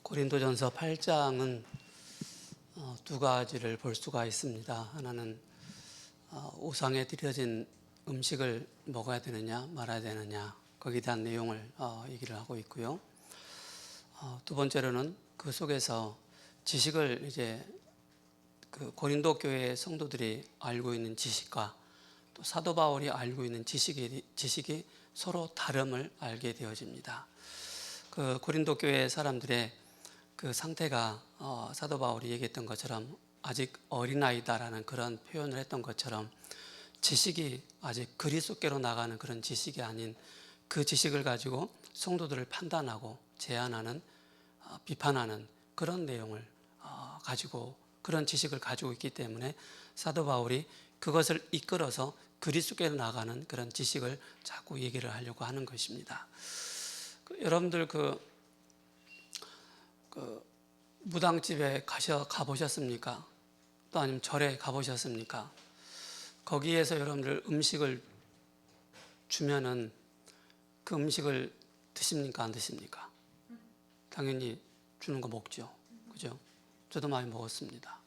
고린도전서 8장은 두 가지를 볼 수가 있습니다. 하나는 우상에 드려진 음식을 먹어야 되느냐 말아야 되느냐 거기에 대한 내용을 얘기를 하고 있고요. 두 번째로는 그 속에서 지식을 이제 그 고린도 교회 성도들이 알고 있는 지식과 또 사도 바울이 알고 있는 지식이 서로 다름을 알게 되어집니다. 그 고린도 교회 사람들의 그 상태가 사도 바울이 얘기했던 것처럼 아직 어린아이다라는 그런 표현을 했던 것처럼 지식이 아직 그리스도께로 나가는 그런 지식이 아닌 그 지식을 가지고 성도들을 판단하고 제한하는 비판하는 그런 내용을 가지고 그런 지식을 가지고 있기 때문에 사도 바울이 그것을 이끌어서 그리스도께로 나가는 그런 지식을 자꾸 얘기를 하려고 하는 것입니다. 여러분들 그 무당집에 가보셨습니까? 또 아니면 절에 가보셨습니까? 거기에서 여러분들 음식을 주면은 그 음식을 드십니까? 안 드십니까? 당연히 주는 거 먹죠. 그죠? 저도 많이 먹었습니다.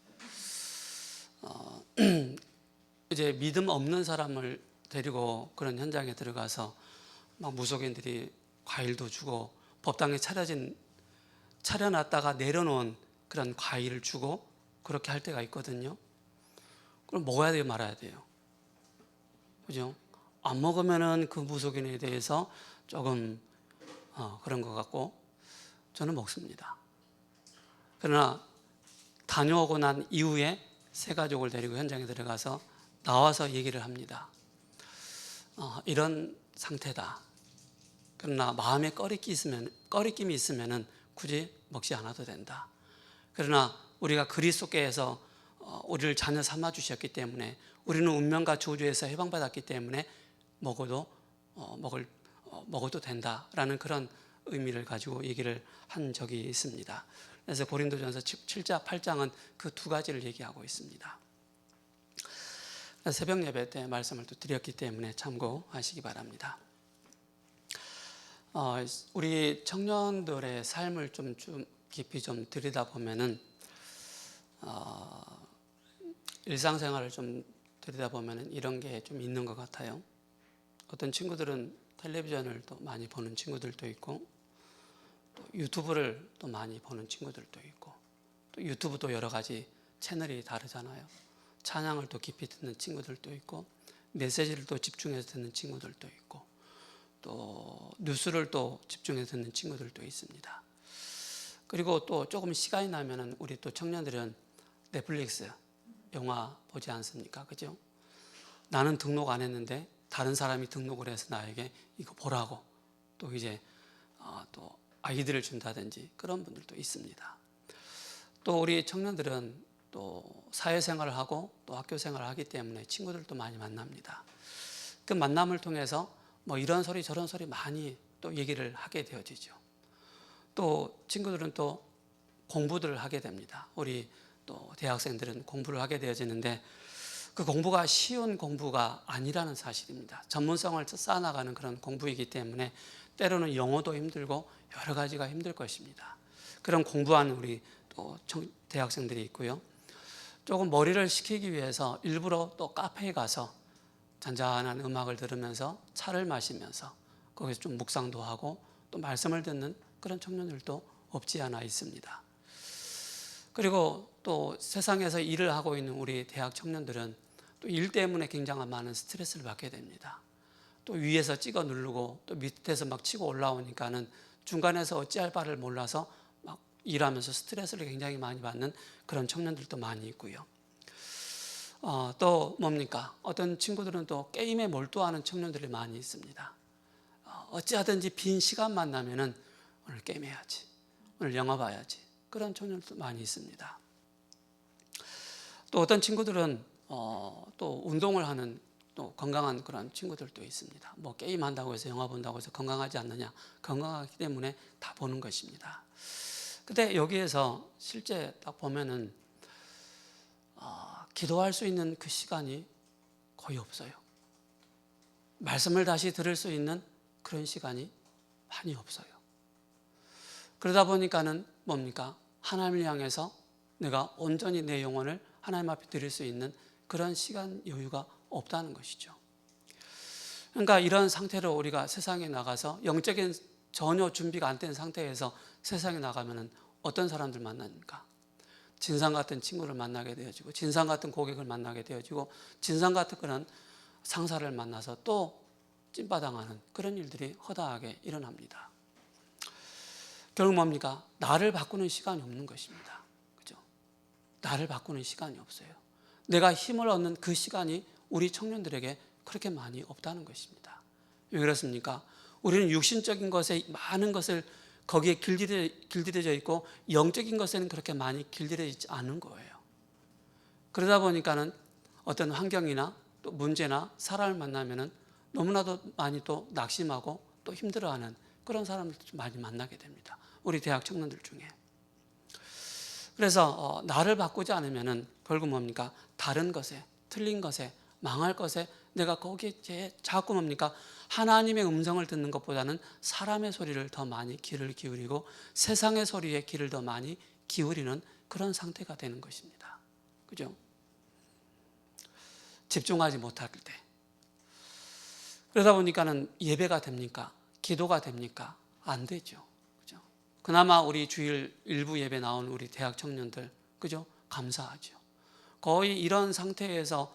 이제 믿음 없는 사람을 데리고 그런 현장에 들어가서 막 무속인들이 과일도 주고 법당에 차려놨다가 내려놓은 그런 과일을 주고 그렇게 할 때가 있거든요. 그럼 먹어야 돼요, 말아야 돼요? 그죠? 안 먹으면은 그 무속인에 대해서 조금 그런 것 같고 저는 먹습니다. 그러나 다녀오고 난 이후에 새 가족을 데리고 현장에 들어가서 나와서 얘기를 합니다. 이런 상태다. 그러나 마음에 꺼리낌이 있으면은 굳이 먹지 않아도 된다. 그러나 우리가 그리스도께서 우리를 자녀 삼아 주셨기 때문에 우리는 운명과 저주에서 해방받았기 때문에 먹어도 된다라는 그런 의미를 가지고 얘기를 한 적이 있습니다. 그래서 고린도전서 7장, 8장은 그 두 가지를 얘기하고 있습니다. 새벽 예배 때 말씀을 또 드렸기 때문에 참고하시기 바랍니다. 우리 청년들의 삶을 좀 깊이 좀 들여다보면은 일상생활을 좀 들여다보면은 이런 게 좀 있는 것 같아요. 어떤 친구들은 텔레비전을 또 많이 보는 친구들도 있고 또 유튜브를 또 많이 보는 친구들도 있고 또 유튜브도 여러 가지 채널이 다르잖아요. 찬양을 또 깊이 듣는 친구들도 있고 메시지를 또 집중해서 듣는 친구들도 있고 또 뉴스를 또 집중해서 듣는 친구들도 있습니다. 그리고 또 조금 시간이 나면은 우리 또 청년들은 넷플릭스 영화 보지 않습니까? 그죠? 나는 등록 안 했는데 다른 사람이 등록을 해서 나에게 이거 보라고 또 이제 또 아이디를 준다든지 그런 분들도 있습니다. 또 우리 청년들은 또 사회생활을 하고 또 학교생활을 하기 때문에 친구들도 많이 만납니다. 그 만남을 통해서 뭐 이런 소리 저런 소리 많이 또 얘기를 하게 되어지죠. 또 친구들은 또 공부들을 하게 됩니다. 우리 또 대학생들은 공부를 하게 되어지는데 그 공부가 쉬운 공부가 아니라는 사실입니다. 전문성을 쌓아나가는 그런 공부이기 때문에 때로는 영어도 힘들고 여러 가지가 힘들 것입니다. 그런 공부하는 우리 또 대학생들이 있고요. 조금 머리를 식히기 위해서 일부러 또 카페에 가서 잔잔한 음악을 들으면서 차를 마시면서 거기서 좀 묵상도 하고 또 말씀을 듣는 그런 청년들도 없지 않아 있습니다. 그리고 또 세상에서 일을 하고 있는 우리 대학 청년들은 또 일 때문에 굉장한 많은 스트레스를 받게 됩니다. 또 위에서 찍어 누르고 또 밑에서 막 치고 올라오니까는 중간에서 어찌할 바를 몰라서 막 일하면서 스트레스를 굉장히 많이 받는 그런 청년들도 많이 있고요. 또 뭡니까? 어떤 친구들은 또 게임에 몰두하는 청년들이 많이 있습니다. 어찌하든지 빈 시간만 나면은 오늘 게임해야지, 오늘 영화 봐야지 그런 청년들도 많이 있습니다. 또 어떤 친구들은 또 운동을 하는 또 건강한 그런 친구들도 있습니다. 뭐 게임 한다고 해서 영화 본다고 해서 건강하지 않느냐? 건강하기 때문에 다 보는 것입니다. 근데 여기에서 실제 딱 보면은 기도할 수 있는 그 시간이 거의 없어요. 말씀을 다시 들을 수 있는 그런 시간이 많이 없어요. 그러다 보니까는 뭡니까? 하나님을 향해서 내가 온전히 내 영혼을 하나님 앞에 드릴 수 있는 그런 시간 여유가 없다는 것이죠. 그러니까 이런 상태로 우리가 세상에 나가서 영적인 전혀 준비가 안 된 상태에서 세상에 나가면 어떤 사람들 만납니까? 진상 같은 친구를 만나게 되어지고, 진상 같은 고객을 만나게 되어지고, 진상 같은 그런 상사를 만나서 또 찐빠당하는 그런 일들이 허다하게 일어납니다. 결국 뭡니까? 나를 바꾸는 시간이 없는 것입니다. 그죠? 나를 바꾸는 시간이 없어요. 내가 힘을 얻는 그 시간이 우리 청년들에게 그렇게 많이 없다는 것입니다. 왜 그렇습니까? 우리는 육신적인 것에 많은 것을 거기에 길들여져 있고, 영적인 것에는 그렇게 많이 길들여져 있지 않은 거예요. 그러다 보니까는 어떤 환경이나 또 문제나 사람을 만나면은 너무나도 많이 또 낙심하고 또 힘들어하는 그런 사람들 많이 만나게 됩니다. 우리 대학 청년들 중에. 그래서 나를 바꾸지 않으면은 결국 뭡니까? 다른 것에, 틀린 것에, 망할 것에 내가 거기에 자꾸 뭡니까? 하나님의 음성을 듣는 것보다는 사람의 소리를 더 많이 귀를 기울이고 세상의 소리에 귀를 더 많이 기울이는 그런 상태가 되는 것입니다. 그죠? 집중하지 못할 때. 그러다 보니까는 예배가 됩니까? 기도가 됩니까? 안 되죠. 그죠? 그나마 우리 주일 일부 예배 나온 우리 대학 청년들, 그죠? 감사하죠. 거의 이런 상태에서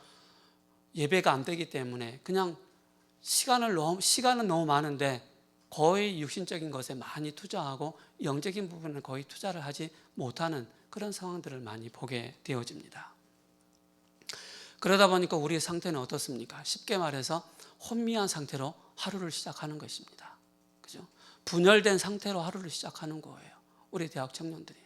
예배가 안 되기 때문에 그냥 시간은 너무 많은데 거의 육신적인 것에 많이 투자하고 영적인 부분은 거의 투자를 하지 못하는 그런 상황들을 많이 보게 되어집니다. 그러다 보니까 우리의 상태는 어떻습니까? 쉽게 말해서 혼미한 상태로 하루를 시작하는 것입니다. 그죠? 분열된 상태로 하루를 시작하는 거예요. 우리 대학 청년들이.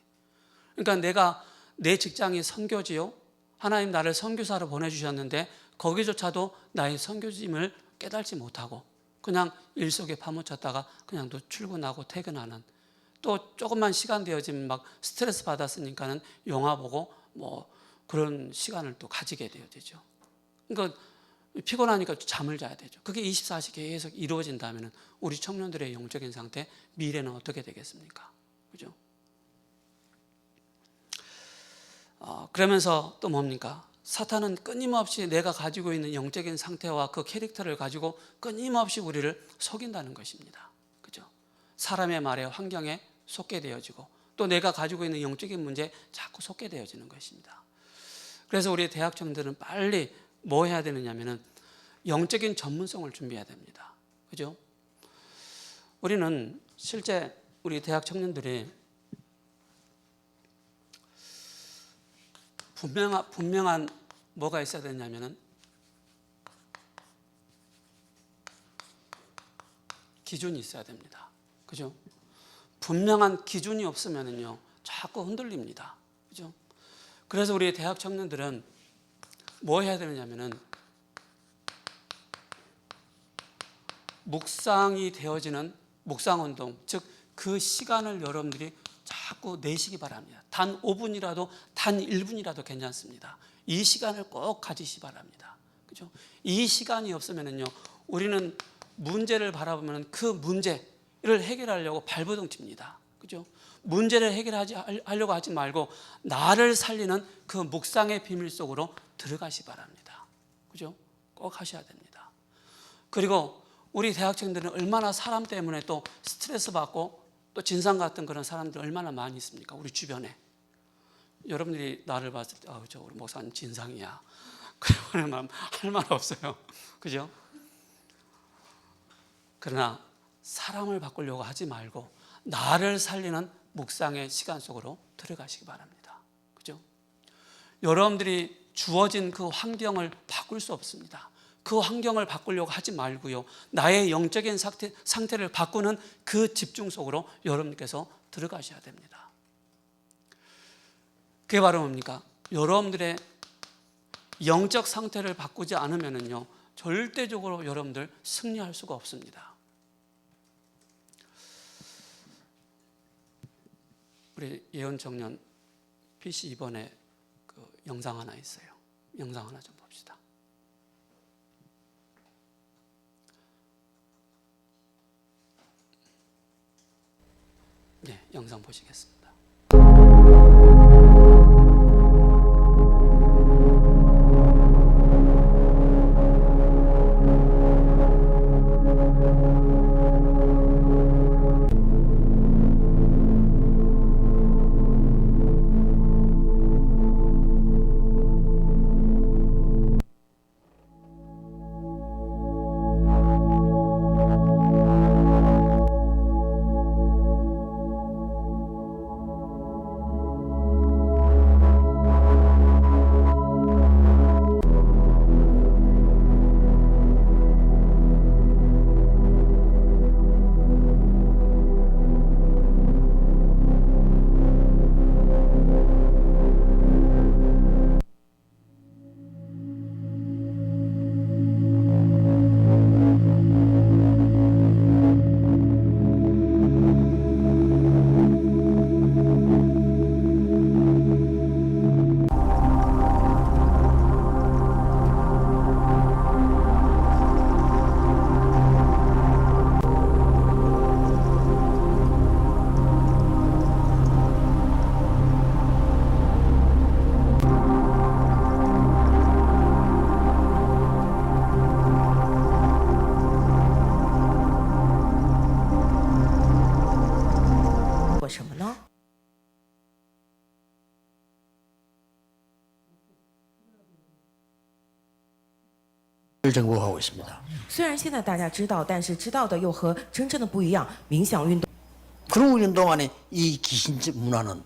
그러니까 내 직장이 선교지요. 하나님 나를 선교사로 보내주셨는데 거기조차도 나의 선교짐을 깨달지 못하고 그냥 일 속에 파묻혔다가 그냥 또 출근하고 퇴근하는, 또 조금만 시간 되어지면 막 스트레스 받았으니까는 영화 보고 뭐 그런 시간을 또 가지게 되죠. 그러니까 피곤하니까 잠을 자야 되죠. 그게 24시 계속 이루어진다면 우리 청년들의 영적인 상태, 미래는 어떻게 되겠습니까? 그죠? 그러면서 또 뭡니까? 사탄은 끊임없이 내가 가지고 있는 영적인 상태와 그 캐릭터를 가지고 끊임없이 우리를 속인다는 것입니다. 그죠? 사람의 말에, 환경에 속게 되어지고 또 내가 가지고 있는 영적인 문제에 자꾸 속게 되어지는 것입니다. 그래서 우리 대학생들은 빨리 뭐 해야 되느냐면은 영적인 전문성을 준비해야 됩니다. 그죠? 우리는 실제 우리 대학 청년들이 분명한 뭐가 있어야 되냐면은 기준이 있어야 됩니다. 그죠? 분명한 기준이 없으면은요, 자꾸 흔들립니다. 그죠? 그래서 우리 대학 청년들은 뭐 해야 되느냐면은 묵상이 되어지는 묵상운동, 즉 그 시간을 여러분들이 자꾸 내시기 바랍니다. 단 5분이라도, 단 1분이라도 괜찮습니다. 이 시간을 꼭 가지시 바랍니다. 그죠? 이 시간이 없으면은요, 우리는 문제를 바라보면 그 문제를 해결하려고 발버둥 칩니다. 그죠? 문제를 해결하려고 하지 말고 나를 살리는 그 묵상의 비밀 속으로 들어가시 바랍니다. 그죠? 꼭 하셔야 됩니다. 그리고 우리 대학생들은 얼마나 사람 때문에 또 스트레스 받고 또 진상 같은 그런 사람들 얼마나 많이 있습니까? 우리 주변에. 여러분들이 나를 봤을 때 저 우리 목사님 진상이야. 그러면 할 말 없어요. 그죠? 그러나 사람을 바꾸려고 하지 말고 나를 살리는 묵상의 시간 속으로 들어가시기 바랍니다. 그죠? 여러분들이 주어진 그 환경을 바꿀 수 없습니다. 그 환경을 바꾸려고 하지 말고요, 나의 영적인 상태를 바꾸는 그 집중 속으로 여러분께서 들어가셔야 됩니다. 그게 바로 뭡니까? 여러분들의 영적 상태를 바꾸지 않으면요, 절대적으로 여러분들 승리할 수가 없습니다. 우리 예언 청년 PC 이번에 그 영상 하나 있어요. 영상 하나 좀 봅시다. 영상 보시겠습니다. 정복하고 있습니다. 虽然现在大家知道，但是知道的又和真正的不一样。冥想运动 그러고 있는 동안에 이 귀신 문화는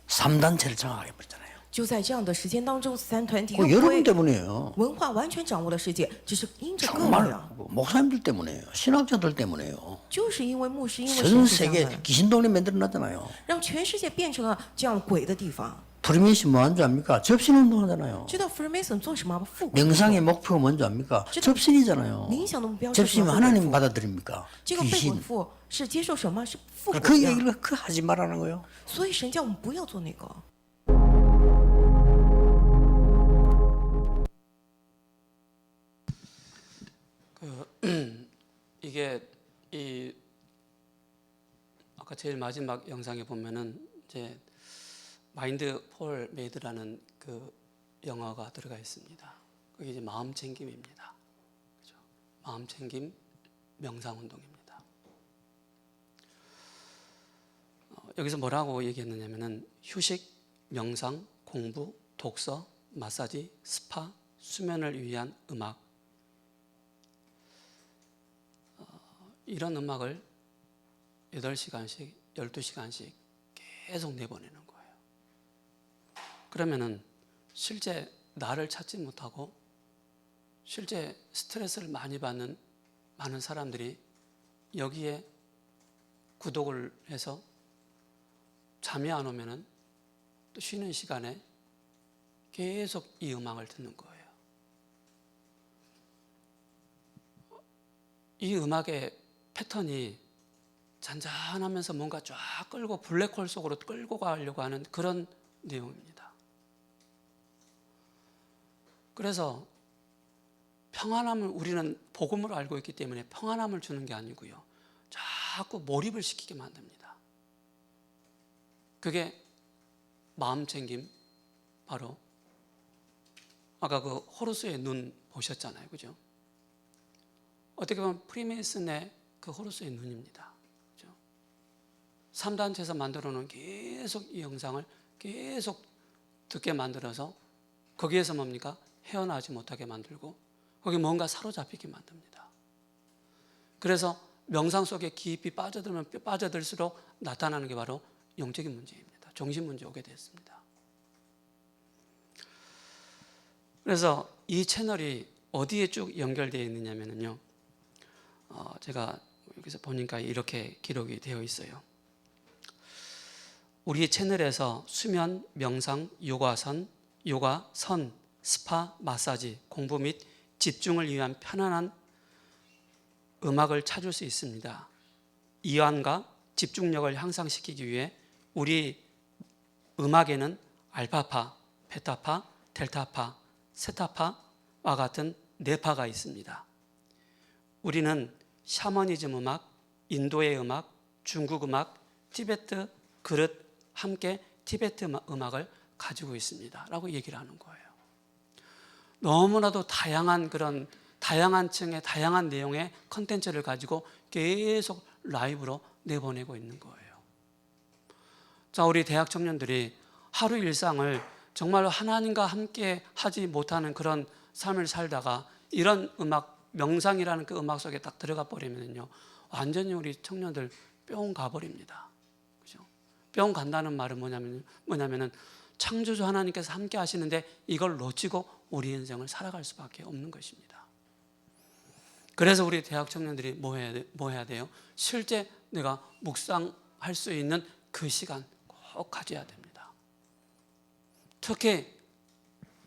3단체를 장악해 버렸잖아요. 就在这样的时间当中，三团体 그 又 여러분 会 때문이에요. 文化完全掌握了世界，只是因着各位 정말 啊， 목사님들 때문에요. 신학자들 때문에요. 就是因为牧师，因为 전 神是这 세계 样的， 귀신동네 만들어놨잖아요. 让全世界变成了这样鬼的地方。 프리메이슨 뭐 한 줄 압니까? 접신운동 하잖아요. 知道 Freemason 做什么吗？复古。 명상의 목표가 뭔지 압니까? 접신이잖아요. 冥想的目标是什 접신이면 么？ 하나님 받아들입니까? 这个被 귀신. 滚复是接受什么？是复古 그 呀。 얘기를 그 하지 말라는 거예요. 所以神叫我们不要做那个。 이게 이 아까 제일 마지막 영상에 보면은 이제 마인드 폴 메이드라는 그 영어가 들어가 있습니다. 그게 이제 마음 챙김입니다. 그죠? 마음 챙김 명상 운동입니다. 여기서 뭐라고 얘기했느냐면은 휴식, 명상, 공부, 독서, 마사지, 스파, 수면을 위한 음악 이런 음악을 8시간씩, 12시간씩 계속 내보내는 거예요. 그러면은 실제 나를 찾지 못하고 실제 스트레스를 많이 받는 많은 사람들이 여기에 구독을 해서 잠이 안 오면은 또 쉬는 시간에 계속 이 음악을 듣는 거예요. 이 음악의 패턴이 잔잔하면서 뭔가 쫙 끌고 블랙홀 속으로 끌고 가려고 하는 그런 내용입니다. 그래서 평안함을 우리는 복음으로 알고 있기 때문에 평안함을 주는 게 아니고요. 자꾸 몰입을 시키게 만듭니다. 그게 마음 챙김, 바로 아까 그 호루스의 눈 보셨잖아요. 그죠? 어떻게 보면 프리메이슨의 그 호루스의 눈입니다. 그죠? 3단체에서 만들어 놓은 계속 이 영상을 계속 듣게 만들어서 거기에서 뭡니까? 헤어나지 못하게 만들고 거기 뭔가 사로잡히게 만듭니다. 그래서 명상 속에 깊이 빠져들면 빠져들수록 나타나는 게 바로 영적인 문제입니다. 정신 문제 오게 됐습니다. 그래서 이 채널이 어디에 쭉 연결되어 있느냐면요. 제가 여기서 보니까 이렇게 기록이 되어 있어요. 우리 채널에서 수면, 명상, 요가선, 스파, 마사지, 공부 및 집중을 위한 편안한 음악을 찾을 수 있습니다. 이완과 집중력을 향상시키기 위해 우리 음악에는 알파파, 베타파, 델타파, 세타파와 같은 뇌파가 있습니다. 우리는 샤머니즘 음악, 인도의 음악, 중국 음악, 티베트 그릇 함께 티베트 음악을 가지고 있습니다 라고 얘기를 하는 거예요. 너무나도 다양한 그런 다양한 층의 다양한 내용의 컨텐츠를 가지고 계속 라이브로 내보내고 있는 거예요. 자, 우리 대학 청년들이 하루 일상을 정말로 하나님과 함께 하지 못하는 그런 삶을 살다가 이런 음악, 명상이라는 그 음악 속에 딱 들어가 버리면요, 완전히 우리 청년들 뿅 가버립니다. 그죠? 뿅 간다는 말은 뭐냐면은 창조주 하나님께서 함께 하시는데 이걸 놓치고 우리 인생을 살아갈 수밖에 없는 것입니다. 그래서 우리 대학 청년들이 뭐 해야 돼요? 실제 내가 묵상할 수 있는 그 시간 꼭 가져야 됩니다. 특히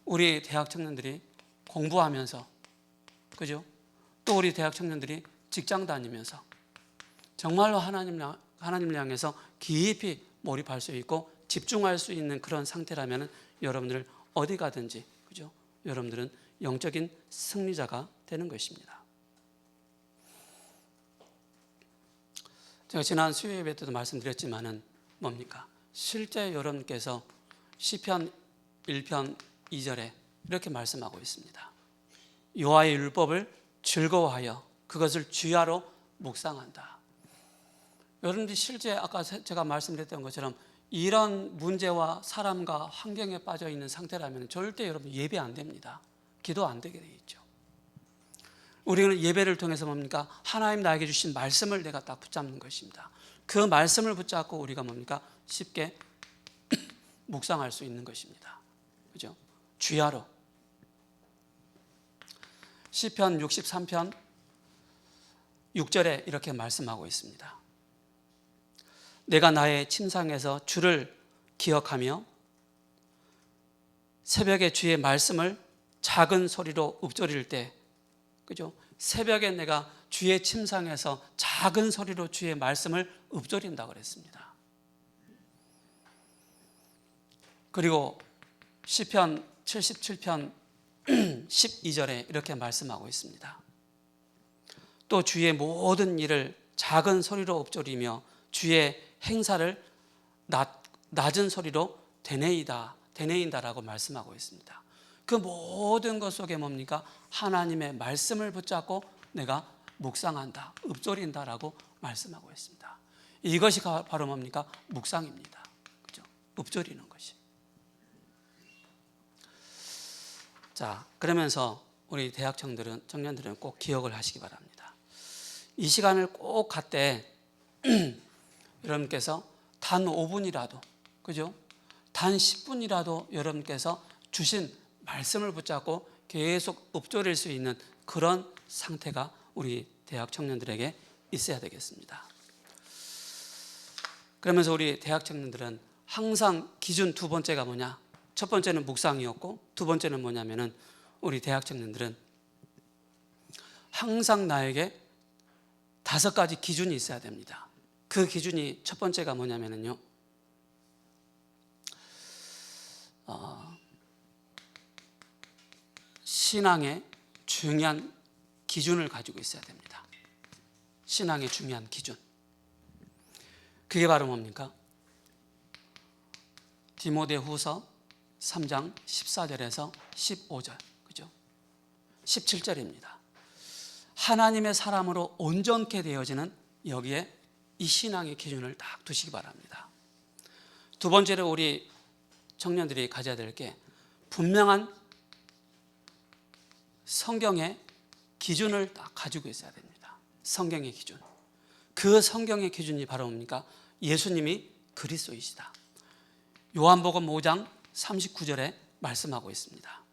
우리 대학 청년들이 공부하면서, 그죠? 또 우리 대학 청년들이 직장 다니면서 정말로 하나님을 향해서 깊이 몰입할 수 있고 집중할 수 있는 그런 상태라면 여러분들 어디 가든지, 그죠? 여러분들은 영적인 승리자가 되는 것입니다. 제가 지난 수요 예배 때도 말씀드렸지만은 뭡니까? 실제 여러분께서 시편 1편 2절에 이렇게 말씀하고 있습니다. 여호와의 율법을 즐거워하여 그것을 주야로 묵상한다. 여러분들이 실제 아까 제가 말씀드렸던 것처럼 이런 문제와 사람과 환경에 빠져 있는 상태라면 절대 여러분 예배 안 됩니다. 기도 안 되게 되어 있죠. 우리는 예배를 통해서 뭡니까? 하나님 나에게 주신 말씀을 내가 딱 붙잡는 것입니다. 그 말씀을 붙잡고 우리가 뭡니까? 쉽게 묵상할 수 있는 것입니다. 그죠? 주야로. 시편 63편 6절에 이렇게 말씀하고 있습니다. 내가 나의 침상에서 주를 기억하며 새벽에 주의 말씀을 작은 소리로 읊조릴 때, 그죠? 새벽에 내가 주의 침상에서 작은 소리로 주의 말씀을 읊조린다 그랬습니다. 그리고 시편 77편 12절에 이렇게 말씀하고 있습니다. 또 주의 모든 일을 작은 소리로 읊조리며 주의 행사를 낮은 소리로 되뇌인다라고 말씀하고 있습니다. 그 모든 것 속에 뭡니까? 하나님의 말씀을 붙잡고 내가 묵상한다, 읊조린다라고 말씀하고 있습니다. 이것이 바로 뭡니까? 묵상입니다. 그죠? 읊조리는 것이. 자, 그러면서 우리 대학 청년들은 꼭 기억을 하시기 바랍니다. 이 시간을 꼭 갖되 여러분께서 단 5분이라도, 그죠? 단 10분이라도 여러분께서 주신 말씀을 붙잡고 계속 읊조릴 수 있는 그런 상태가 우리 대학 청년들에게 있어야 되겠습니다. 그러면서 우리 대학 청년들은 항상 기준 두 번째가 뭐냐? 첫 번째는 묵상이었고 두 번째는 뭐냐면은 우리 대학 청년들은 항상 나에게 5가지 기준이 있어야 됩니다. 그 기준이 첫 번째가 뭐냐면요, 신앙의 중요한 기준을 가지고 있어야 됩니다. 신앙의 중요한 기준. 그게 바로 뭡니까? 디모데후서 3장 14절에서 15절, 그죠? 17절입니다. 하나님의 사람으로 온전케 되어지는 여기에 이 신앙의 기준을 딱 두시기 바랍니다. 두 번째로 우리 청년들이 가져야 될 게 분명한 성경의 기준을 딱 가지고 있어야 됩니다. 성경의 기준. 그 성경의 기준이 바로 뭡니까? 예수님이 그리스도이시다. 요한복음 5장 39절에 말씀하고 있습니다.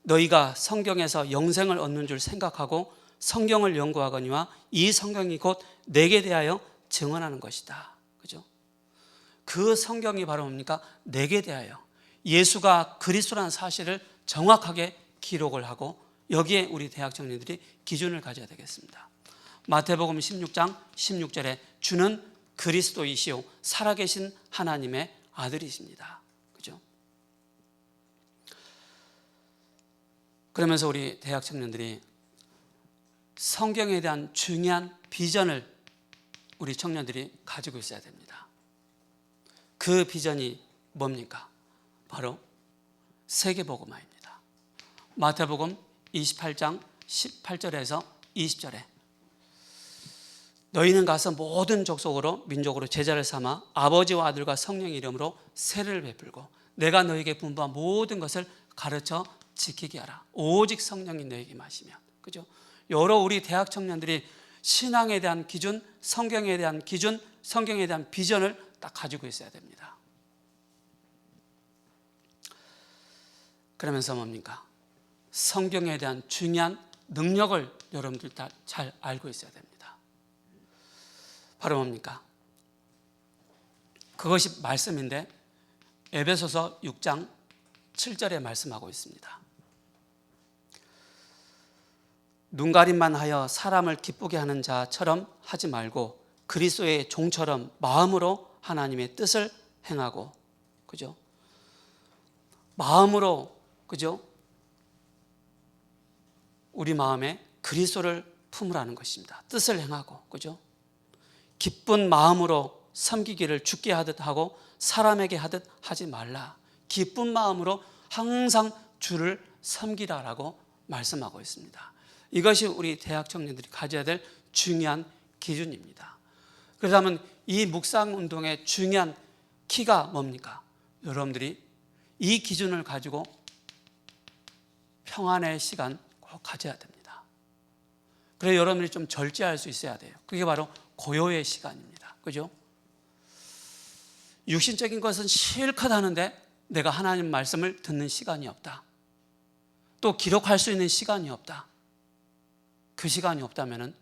너희가 성경에서 영생을 얻는 줄 생각하고 성경을 연구하거니와 이 성경이 곧 내게 대하여 증언하는 것이다. 그죠? 그 성경이 바로 뭡니까? 내게 대하여 예수가 그리스도라는 사실을 정확하게 기록을 하고 여기에 우리 대학 청년들이 기준을 가져야 되겠습니다. 마태복음 16장 16절에 주는 그리스도이시오 살아계신 하나님의 아들이십니다. 그죠? 그러면서 우리 대학 청년들이 성경에 대한 중요한 비전을 우리 청년들이 가지고 있어야 됩니다. 그 비전이 뭡니까? 바로 세계복음화입니다. 마태복음 28장 18절에서 20절에 너희는 가서 모든 족속으로 민족으로 제자를 삼아 아버지와 아들과 성령의 이름으로 세례를 베풀고 내가 너희에게 분부한 모든 것을 가르쳐 지키게 하라. 오직 성령이 너희에게 마시면. 그죠? 여러 우리 대학 청년들이 신앙에 대한 기준, 성경에 대한 기준, 성경에 대한 비전을 딱 가지고 있어야 됩니다. 그러면서 뭡니까? 성경에 대한 중요한 능력을 여러분들 다 잘 알고 있어야 됩니다. 바로 뭡니까? 그것이 말씀인데 에베소서 6장 7절에 말씀하고 있습니다. 눈가림만 하여 사람을 기쁘게 하는 자처럼 하지 말고 그리스도의 종처럼 마음으로 하나님의 뜻을 행하고, 그죠? 마음으로, 그죠? 우리 마음에 그리스도를 품으라는 것입니다. 뜻을 행하고, 그죠? 기쁜 마음으로 섬기기를 주께 하듯 하고 사람에게 하듯 하지 말라. 기쁜 마음으로 항상 주를 섬기라라고 말씀하고 있습니다. 이것이 우리 대학 청년들이 가져야 될 중요한 기준입니다. 그렇다면 이 묵상 운동의 중요한 키가 뭡니까? 여러분들이 이 기준을 가지고 평안의 시간 꼭 가져야 됩니다. 그래서 여러분들이 좀 절제할 수 있어야 돼요. 그게 바로 고요의 시간입니다. 그죠? 육신적인 것은 실컷 하는데 내가 하나님 말씀을 듣는 시간이 없다. 또 기록할 수 있는 시간이 없다. 그 시간이 없다면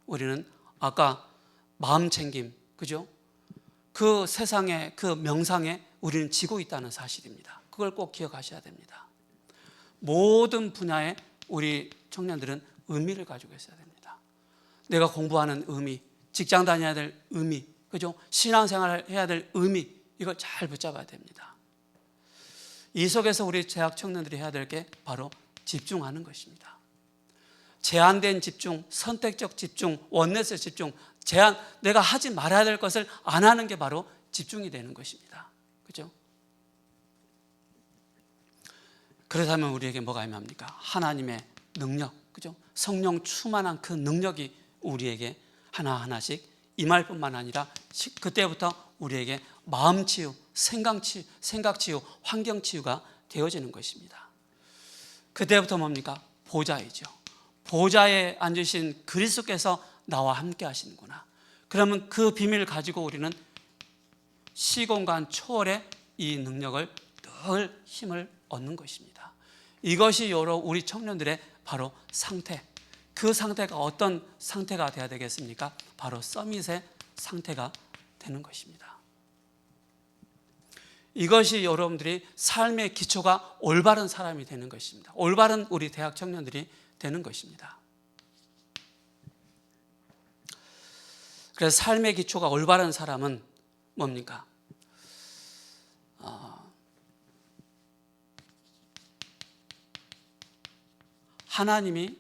우리는 아까 마음 챙김, 그죠? 그 세상에, 그 명상에 우리는 지고 있다는 사실입니다. 그걸 꼭 기억하셔야 됩니다. 모든 분야에 우리 청년들은 의미를 가지고 있어야 됩니다. 내가 공부하는 의미, 직장 다녀야 될 의미, 그죠? 신앙생활을 해야 될 의미, 이걸 잘 붙잡아야 됩니다. 이 속에서 우리 대학 청년들이 해야 될 게 바로 집중하는 것입니다. 제한된 집중, 선택적 집중, 원넷의 집중, 내가 하지 말아야 될 것을 안 하는 게 바로 집중이 되는 것입니다. 그죠? 그렇다면 우리에게 뭐가 임합니까? 하나님의 능력, 그죠? 성령 충만한 그 능력이 우리에게 하나하나씩 임할 뿐만 아니라 그때부터 우리에게 마음 치유, 생각 치유, 환경 치유가 되어지는 것입니다. 그때부터 뭡니까? 보좌이죠. 보좌에 앉으신 그리스도께서 나와 함께 하시는구나. 그러면 그 비밀을 가지고 우리는 시공간 초월의 이 능력을 늘 힘을 얻는 것입니다. 이것이 여러 우리 청년들의 바로 상태. 그 상태가 어떤 상태가 되어야 되겠습니까? 바로 서밋의 상태가 되는 것입니다. 이것이 여러분들이 삶의 기초가 올바른 사람이 되는 것입니다. 올바른 우리 대학 청년들이 되는 것입니다. 그래서 삶의 기초가 올바른 사람은 뭡니까? 하나님이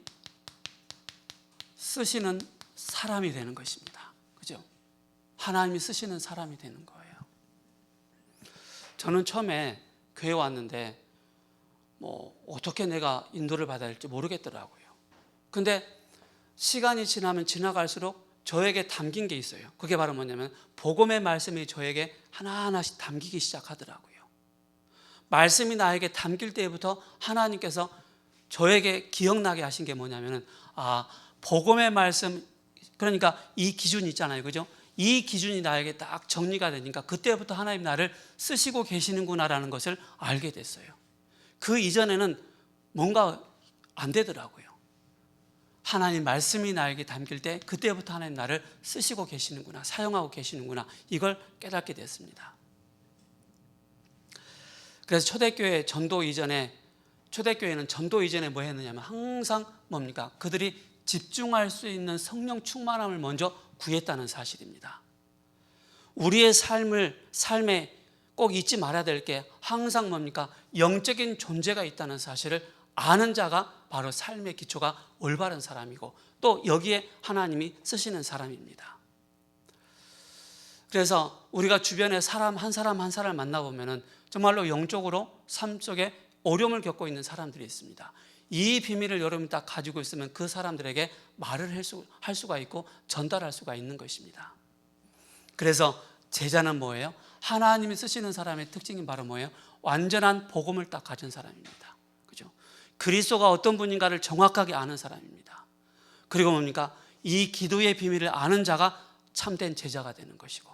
쓰시는 사람이 되는 것입니다. 그죠? 하나님이 쓰시는 사람이 되는 거예요. 저는 처음에 교회 왔는데 어떻게 내가 인도를 받아야 할지 모르겠더라고요. 근데 시간이 지나면 지나갈수록 저에게 담긴 게 있어요. 그게 바로 뭐냐면 복음의 말씀이 저에게 하나하나씩 담기기 시작하더라고요. 말씀이 나에게 담길 때부터 하나님께서 저에게 기억나게 하신 게 뭐냐면은 복음의 말씀, 그러니까 이 기준이 있잖아요. 그죠? 이 기준이 나에게 딱 정리가 되니까 그때부터 하나님 나를 쓰시고 계시는구나라는 것을 알게 됐어요. 그 이전에는 뭔가 안 되더라고요. 하나님 말씀이 나에게 담길 때 그때부터 하나님 나를 쓰시고 계시는구나, 사용하고 계시는구나, 이걸 깨닫게 됐습니다. 그래서 초대교회는 전도 이전에 뭐 했느냐면 항상 뭡니까? 그들이 집중할 수 있는 성령 충만함을 먼저 구했다는 사실입니다. 우리의 삶에 꼭 잊지 말아야 될 게 항상 뭡니까? 영적인 존재가 있다는 사실을 아는 자가 바로 삶의 기초가 올바른 사람이고 또 여기에 하나님이 쓰시는 사람입니다. 그래서 우리가 주변에 사람 한 사람 한 사람을 만나보면 정말로 영적으로 삶 속에 어려움을 겪고 있는 사람들이 있습니다. 이 비밀을 여러분이 딱 가지고 있으면 그 사람들에게 말을 할 수가 있고 전달할 수가 있는 것입니다. 그래서 제자는 뭐예요? 하나님이 쓰시는 사람의 특징이 바로 뭐예요? 완전한 복음을 딱 가진 사람입니다. 그죠? 그리스도가 어떤 분인가를 정확하게 아는 사람입니다. 그리고 뭡니까? 이 기도의 비밀을 아는 자가 참된 제자가 되는 것이고,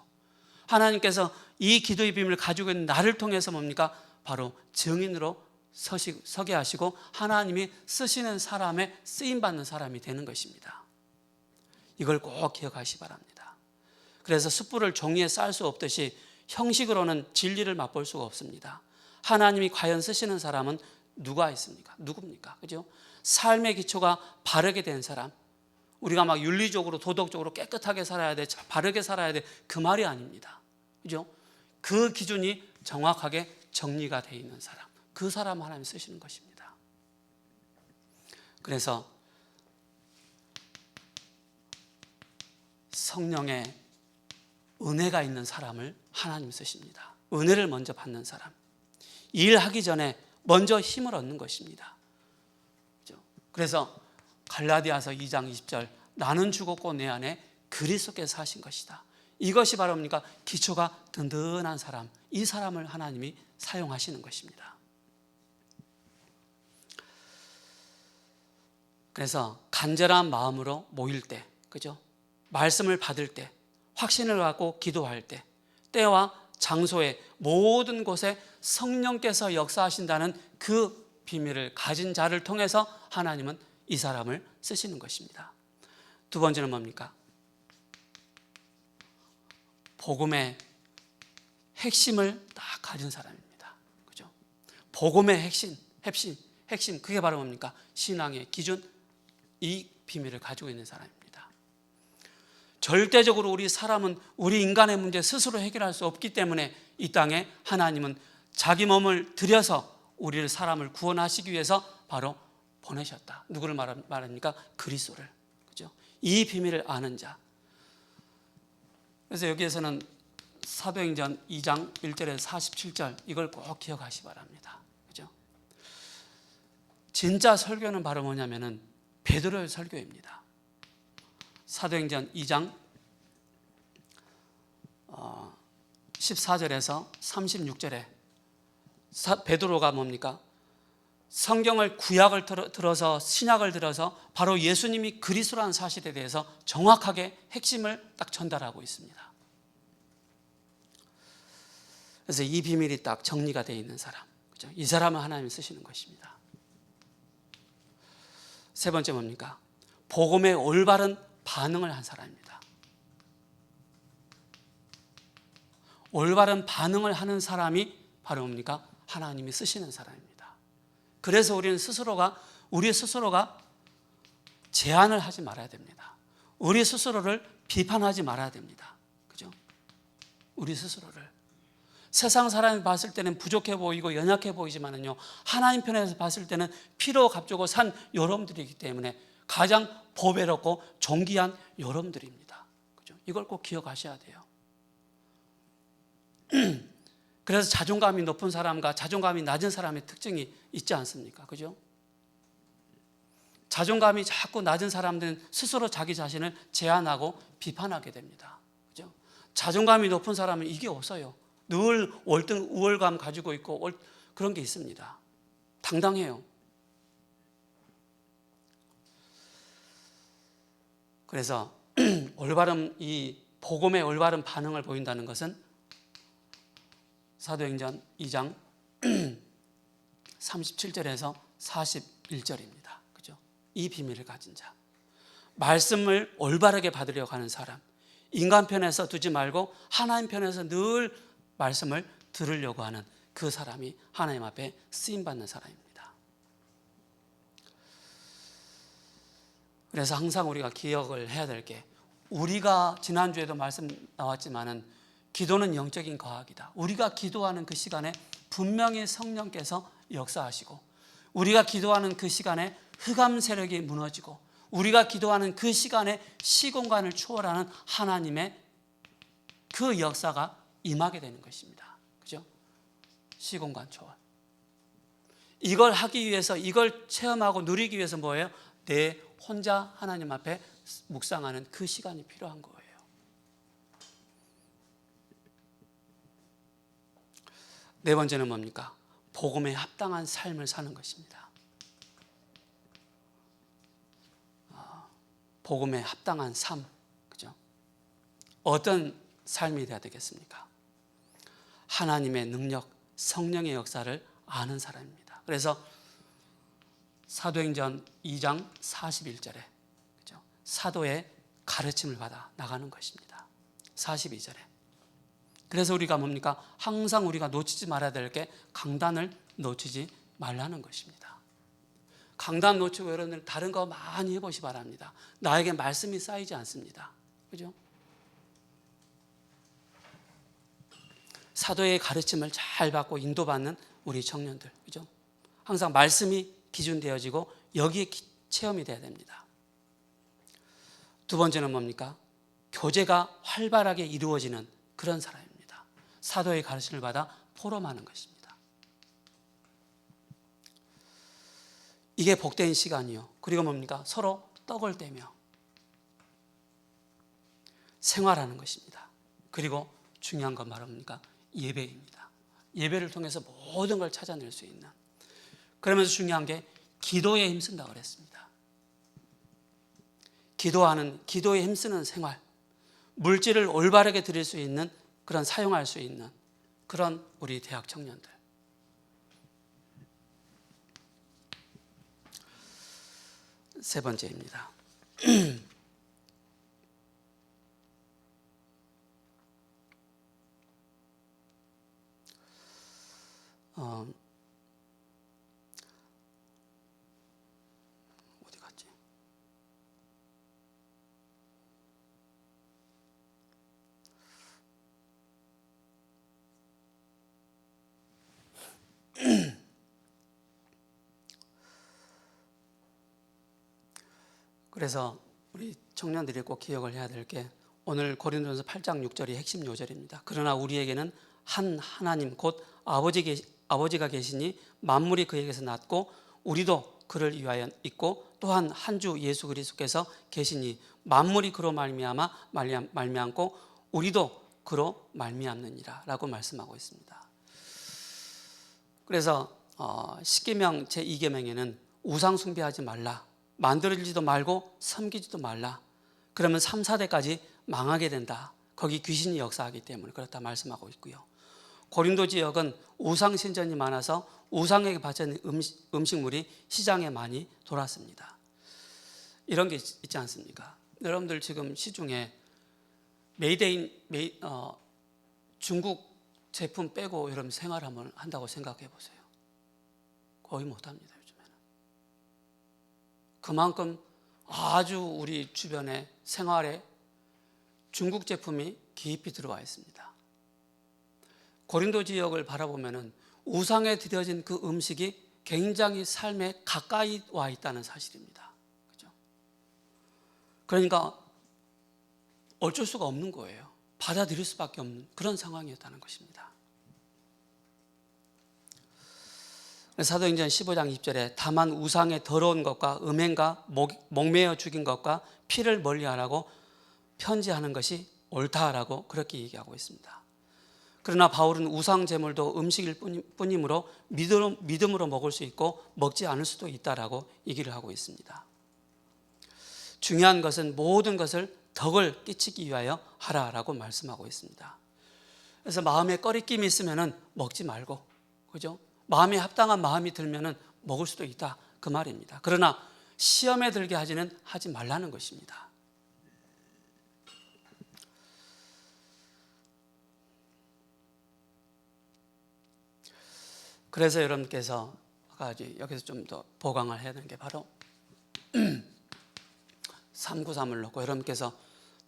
하나님께서 이 기도의 비밀을 가지고 있는 나를 통해서 뭡니까? 바로 증인으로 서게 하시고 하나님이 쓰시는 사람의 쓰임받는 사람이 되는 것입니다. 이걸 꼭 기억하시기 바랍니다. 그래서 숯불을 종이에 쌀 수 없듯이 형식으로는 진리를 맛볼 수가 없습니다. 하나님이 과연 쓰시는 사람은 누가 있습니까? 누굽니까? 그죠? 삶의 기초가 바르게 된 사람, 우리가 막 윤리적으로 도덕적으로 깨끗하게 살아야 돼, 바르게 살아야 돼, 그 말이 아닙니다. 그죠? 그 기준이 정확하게 정리가 되어 있는 사람, 그 사람 하나님 쓰시는 것입니다. 그래서 성령의 은혜가 있는 사람을 하나님 쓰십니다. 은혜를 먼저 받는 사람, 일하기 전에 먼저 힘을 얻는 것입니다. 그래서 갈라디아서 2장 20절, 나는 죽었고 내 안에 그리스도께서 사신 것이다. 이것이 바로 뭡니까? 기초가 든든한 사람, 이 사람을 하나님이 사용하시는 것입니다. 그래서 간절한 마음으로 모일 때, 그죠? 말씀을 받을 때, 확신을 갖고 기도할 때, 때와 장소에 모든 곳에 성령께서 역사하신다는 그 비밀을 가진 자를 통해서 하나님은 이 사람을 쓰시는 것입니다. 두 번째는 뭡니까? 복음의 핵심을 딱 가진 사람입니다. 그죠? 복음의 핵심, 그게 바로 뭡니까? 신앙의 기준, 이 비밀을 가지고 있는 사람입니다. 절대적으로 우리 사람은 우리 인간의 문제 스스로 해결할 수 없기 때문에 이 땅에 하나님은 자기 몸을 들여서 우리를 사람을 구원하시기 위해서 바로 보내셨다. 누구를 말합니까? 그리스도를. 그죠? 이 비밀을 아는 자. 그래서 여기에서는 사도행전 2장 1절에서 47절, 이걸 꼭 기억하시기 바랍니다. 그죠? 진짜 설교는 바로 뭐냐면은 베드로의 설교입니다. 사도행전 2장 14절에서 36절에 베드로가 뭡니까? 성경을 구약을 들어서 신약을 들어서 바로 예수님이 그리스도라는 사실에 대해서 정확하게 핵심을 딱 전달하고 있습니다. 그래서 이 비밀이 딱 정리가 되어 있는 사람, 그죠? 이 사람은 하나님이 쓰시는 것입니다. 세 번째 뭡니까? 복음의 올바른 반응을 한 사람입니다. 올바른 반응을 하는 사람이 바로 뭡니까? 하나님이 쓰시는 사람입니다. 그래서 우리 스스로가 제한을 하지 말아야 됩니다. 우리 스스로를 비판하지 말아야 됩니다. 그죠? 우리 스스로를. 세상 사람이 봤을 때는 부족해 보이고 연약해 보이지만은요, 하나님 편에서 봤을 때는 피로 값주고 산 여러분들이기 때문에 가장 보배롭고 존귀한 여러분들입니다. 그죠? 이걸 꼭 기억하셔야 돼요. 그래서 자존감이 높은 사람과 자존감이 낮은 사람의 특징이 있지 않습니까? 그죠? 자존감이 자꾸 낮은 사람들은 스스로 자기 자신을 제한하고 비판하게 됩니다. 그죠? 자존감이 높은 사람은 이게 없어요. 늘 월등 우월감 가지고 있고 그런 게 있습니다. 당당해요. 그래서 올바른 이 복음의 올바른 반응을 보인다는 것은 사도행전 2장 37절에서 41절입니다. 그죠? 이 비밀을 가진 자, 말씀을 올바르게 받으려고 하는 사람, 인간 편에서 두지 말고 하나님 편에서 늘 말씀을 들으려고 하는 그 사람이 하나님 앞에 쓰임받는 사람입니다. 그래서 항상 우리가 기억을 해야 될 게, 우리가 지난주에도 말씀 나왔지만은 기도는 영적인 과학이다. 우리가 기도하는 그 시간에 분명히 성령께서 역사하시고, 우리가 기도하는 그 시간에 흑암 세력이 무너지고, 우리가 기도하는 그 시간에 시공간을 초월하는 하나님의 그 그 역사가 임하게 되는 것입니다. 그죠? 시공간 초월. 이걸 하기 위해서, 이걸 체험하고 누리기 위해서 뭐예요? 내 혼자 하나님 앞에 묵상하는 그 시간이 필요한 거예요. 네 번째는 뭡니까? 복음에 합당한 삶을 사는 것입니다. 복음에 합당한 삶, 그죠? 어떤 삶이 되어야 되겠습니까? 하나님의 능력, 성령의 역사를 아는 사람입니다. 그래서 사도행전 2장 41절에 그죠? 사도의 가르침을 받아 나가는 것입니다. 42절에. 그래서 우리가 뭡니까? 항상 우리가 놓치지 말아야 될 게 강단을 놓치지 말라는 것입니다. 강단 놓치고 여러분들 다른 거 많이 해보시 바랍니다. 나에게 말씀이 쌓이지 않습니다. 그죠? 사도의 가르침을 잘 받고 인도받는 우리 청년들, 그죠? 항상 말씀이 기준되어지고 여기에 체험이 돼야 됩니다. 두 번째는 뭡니까? 교제가 활발하게 이루어지는 그런 사람입니다. 사도의 가르침을 받아 포럼하는 것입니다. 이게 복된 시간이요. 그리고 뭡니까? 서로 떡을 떼며 생활하는 것입니다. 그리고 중요한 건 바로 뭡니까? 예배입니다. 예배를 통해서 모든 걸 찾아낼 수 있는. 그러면서 중요한 게 기도에 힘쓴다고 그랬습니다. 기도에 힘쓰는 생활, 물질을 올바르게 드릴 수 있는 그런 사용할 수 있는 그런 우리 대학 청년들. 세 번째입니다. 어디 갔지? 그래서 우리 청년들이 꼭 기억을 해야 될 게 오늘 고린도전서 8장 6절이 핵심 요절입니다. 그러나 우리에게는 한 하나님 곧 아버지가 계시니 만물이 그에게서 났고 우리도 그를 위하여 있고 또한 한 주 예수 그리스도께서 계시니 만물이 그로 말미암고 우리도 그로 말미암느니라 라고 말씀하고 있습니다. 그래서 십계명 제2계명에는 우상 숭배하지 말라, 만들지도 말고 섬기지도 말라. 그러면 3, 4대까지 망하게 된다. 거기 귀신이 역사하기 때문에 그렇다 말씀하고 있고요. 고린도 지역은 우상 신전이 많아서 우상에게 바치는 음식물이 시장에 많이 돌았습니다. 이런 게 있지 않습니까? 여러분들 지금 시중에 중국 제품 빼고 여러분 생활 한번 한다고 생각해 보세요. 거의 못합니다. 요즘에는. 그만큼 아주 우리 주변에 생활에 중국 제품이 깊이 들어와 있습니다. 고린도 지역을 바라보면은 우상에 드려진 그 음식이 굉장히 삶에 가까이 와 있다는 사실입니다. 그죠? 그러니까 어쩔 수가 없는 거예요. 받아들일 수밖에 없는 그런 상황이었다는 것입니다. 사도행전 15장 20절에 다만 우상의 더러운 것과 음행과 목매어 죽인 것과 피를 멀리하라고 편지하는 것이 옳다라고 그렇게 얘기하고 있습니다. 그러나 바울은 우상 제물도 음식일 뿐이므로 믿음으로 먹을 수 있고 먹지 않을 수도 있다라고 얘기를 하고 있습니다. 중요한 것은 모든 것을 덕을 끼치기 위하여 하라라고 말씀하고 있습니다. 그래서 마음에 꺼리낌이 있으면은 먹지 말고, 그죠? 마음에 합당한 마음이 들면은 먹을 수도 있다 그 말입니다. 그러나 시험에 들게 하지 말라는 것입니다. 그래서 여러분께서 아까 여기서 좀 더 보강을 해야 되는 게 바로 393을 놓고 여러분께서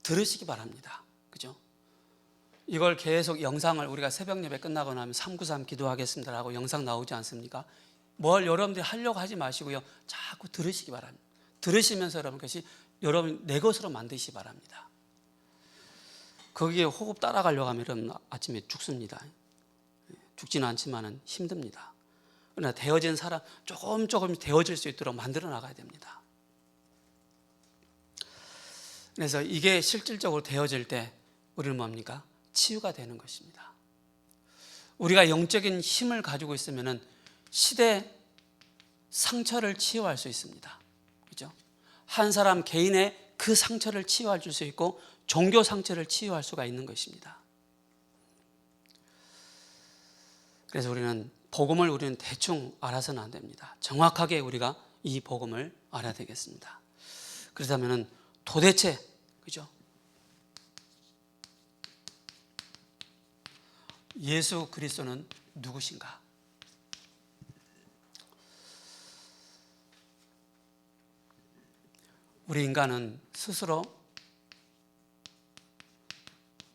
들으시기 바랍니다. 그죠? 이걸 계속 영상을 우리가 새벽 예배 끝나고 나면 393 기도하겠습니다라고 영상 나오지 않습니까? 뭘 여러분들이 하려고 하지 마시고요. 자꾸 들으시기 바랍니다. 들으시면서 여러분 것이 여러분 내 것으로 만드시기 바랍니다. 거기에 호흡 따라가려고 하면 여러분 아침에 죽습니다. 죽지는 않지만 힘듭니다. 그러나 데워진 사람 조금 데워질 수 있도록 만들어 나가야 됩니다. 그래서 이게 실질적으로 되어질 때 우리는 뭡니까? 치유가 되는 것입니다. 우리가 영적인 힘을 가지고 있으면 시대 상처를 치유할 수 있습니다. 그죠? 한 사람 개인의 그 상처를 치유할 수 있고 종교 상처를 치유할 수가 있는 것입니다. 그래서 우리는 복음을 대충 알아서는 안 됩니다. 정확하게 우리가 이 복음을 알아야 되겠습니다. 그렇다면 도대체 그죠? 예수 그리스도는 누구신가? 우리 인간은 스스로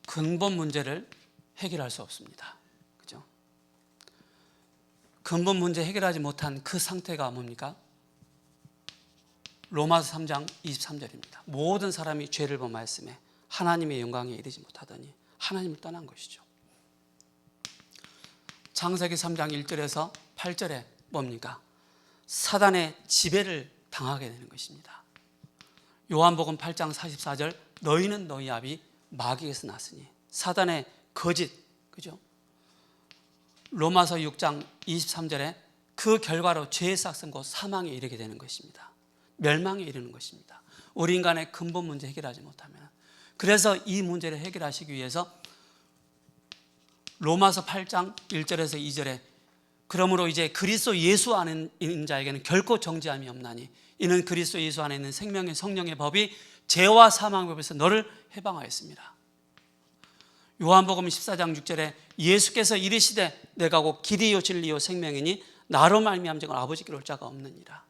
근본 문제를 해결할 수 없습니다. 그죠? 근본 문제 해결하지 못한 그 상태가 뭡니까? 로마서 3장 23절입니다. 모든 사람이 죄를 범하였으며 하나님의 영광에 이르지 못하더니 하나님을 떠난 것이죠. 창세기 3장 1절에서 8절에 뭡니까? 사단의 지배를 당하게 되는 것입니다. 요한복음 8장 44절 너희는 너희 아비 마귀에서 났으니 사단의 거짓, 그죠? 로마서 6장 23절에 그 결과로 죄의 싹은 곧 사망에 이르게 되는 것입니다. 멸망에 이르는 것입니다. 우리 인간의 근본 문제 해결하지 못하면. 그래서 이 문제를 해결하시기 위해서 로마서 8장 1절에서 2절에 그러므로 이제 그리스도 예수 안에 있는 자에게는 결코 정죄함이 없나니 이는 그리스도 예수 안에 있는 생명의 성령의 법이 죄와 사망의 법에서 너를 해방하였습니다. 요한복음 14장 6절에 예수께서 이르시되 내가 곧 길이요 진리요 생명이니 나로 말미암아 아버지께로 올 자가 없느니라.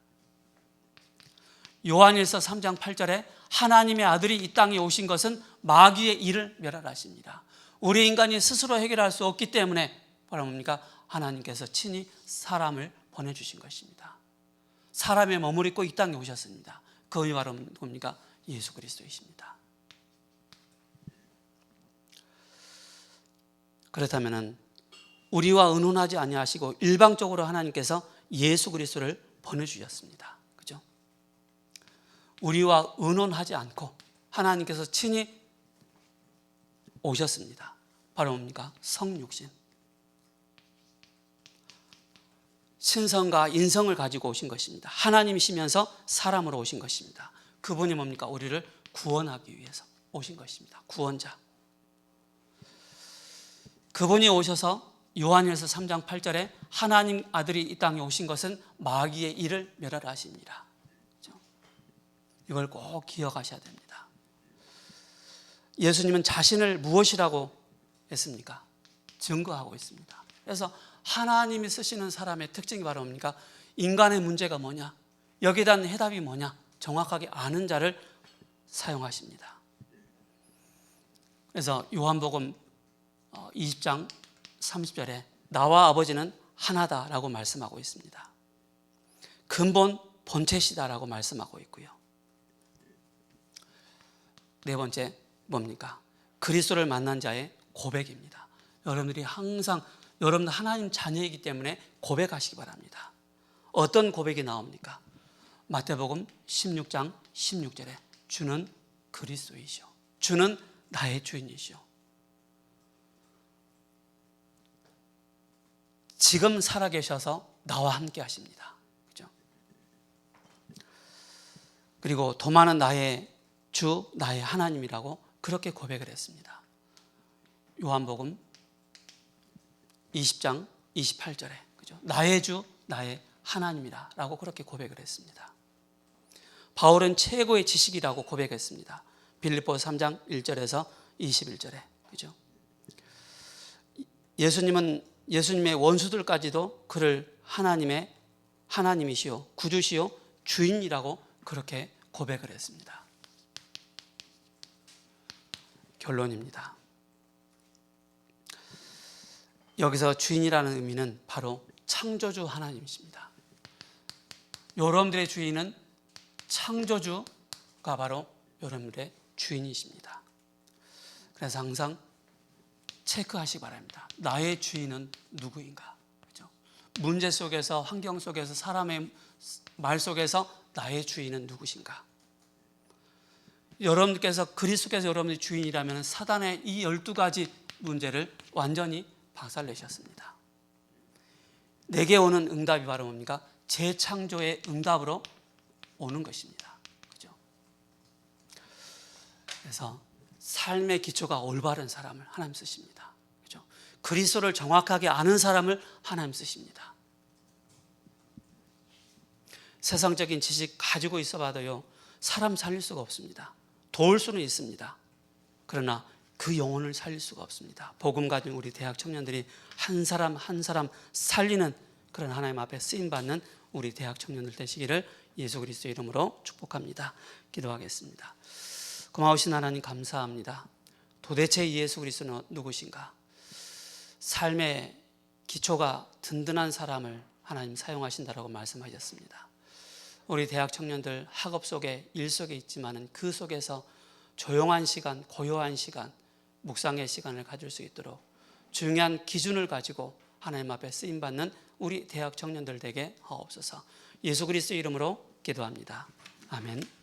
요한일서 3장 8절에 하나님의 아들이 이 땅에 오신 것은 마귀의 일을 멸하라 하십니다. 우리 인간이 스스로 해결할 수 없기 때문에 바로 뭡니까? 하나님께서 친히 사람을 보내주신 것입니다. 사람에 머무르고 이 땅에 오셨습니다. 그분이 바로 뭡니까? 예수 그리스도이십니다. 그렇다면 우리와 의논하지 아니하시고 일방적으로 하나님께서 예수 그리스도를 보내주셨습니다. 그죠? 우리와 의논하지 않고 하나님께서 친히 오셨습니다. 바로 뭡니까? 성육신. 신성과 인성을 가지고 오신 것입니다. 하나님이시면서 사람으로 오신 것입니다. 그분이 뭡니까? 우리를 구원하기 위해서 오신 것입니다. 구원자. 그분이 오셔서 요한일서 3장 8절에 하나님 아들이 이 땅에 오신 것은 마귀의 일을 멸하라 하십니다. 이걸 꼭 기억하셔야 됩니다. 예수님은 자신을 무엇이라고 했습니까? 증거하고 있습니다. 그래서 하나님이 쓰시는 사람의 특징이 바로 뭡니까? 인간의 문제가 뭐냐? 여기에 대한 해답이 뭐냐? 정확하게 아는 자를 사용하십니다. 그래서 요한복음 20장 30절에 나와 아버지는 하나다라고 말씀하고 있습니다. 근본 본체시다라고 말씀하고 있고요. 네 번째 뭡니까? 그리스도를 만난 자의 고백입니다. 여러분들이 항상 여러분들 하나님 자녀이기 때문에 고백하시기 바랍니다. 어떤 고백이 나옵니까? 마태복음 16장 16절에 주는 그리스도이시오. 주는 나의 주인이시오. 지금 살아계셔서 나와 함께 하십니다. 그죠? 그리고 도마는 나의 주, 나의 하나님이라고 그렇게 고백을 했습니다. 요한복음 20장 28절에 그죠? 나의 주, 나의 하나님이라고 그렇게 고백을 했습니다. 바울은 최고의 지식이라고 고백했습니다. 빌립보서 3장 1절에서 21절에 그죠? 예수님의 원수들까지도 그를 하나님이시요 구주시요 주인이라고 그렇게 고백을 했습니다. 결론입니다. 여기서 주인이라는 의미는 바로 창조주 하나님이십니다. 여러분들의 주인은 창조주가 바로 여러분들의 주인이십니다. 그래서 항상 체크하시기 바랍니다. 나의 주인은 누구인가? 그죠? 문제 속에서, 환경 속에서, 사람의 말 속에서 나의 주인은 누구신가? 여러분께서 그리스도께서 여러분의 주인이라면 사단의 이 12가지 문제를 완전히 박살내셨습니다. 내게 오는 응답이 바로 뭡니까? 재창조의 응답으로 오는 것입니다. 그죠? 그래서 삶의 기초가 올바른 사람을 하나님 쓰십니다. 그죠? 그리스도를 정확하게 아는 사람을 하나님 쓰십니다. 세상적인 지식 가지고 있어 봐도요, 사람 살릴 수가 없습니다. 도울 수는 있습니다. 그러나 그 영혼을 살릴 수가 없습니다. 복음 가진 우리 대학 청년들이 한 사람 한 사람 살리는 그런 하나님 앞에 쓰임받는 우리 대학 청년들 되시기를 예수 그리스도의 이름으로 축복합니다. 기도하겠습니다. 고마우신 하나님 감사합니다. 도대체 예수 그리스도는 누구신가? 삶의 기초가 든든한 사람을 하나님 사용하신다라고 말씀하셨습니다. 우리 대학 청년들 학업 속에, 일 속에 있지만은 그 속에서 조용한 시간, 고요한 시간, 묵상의 시간을 가질 수 있도록 중요한 기준을 가지고 하나님 앞에 쓰임받는 우리 대학 청년들 되게 하옵소서. 예수 그리스도의 이름으로 기도합니다. 아멘.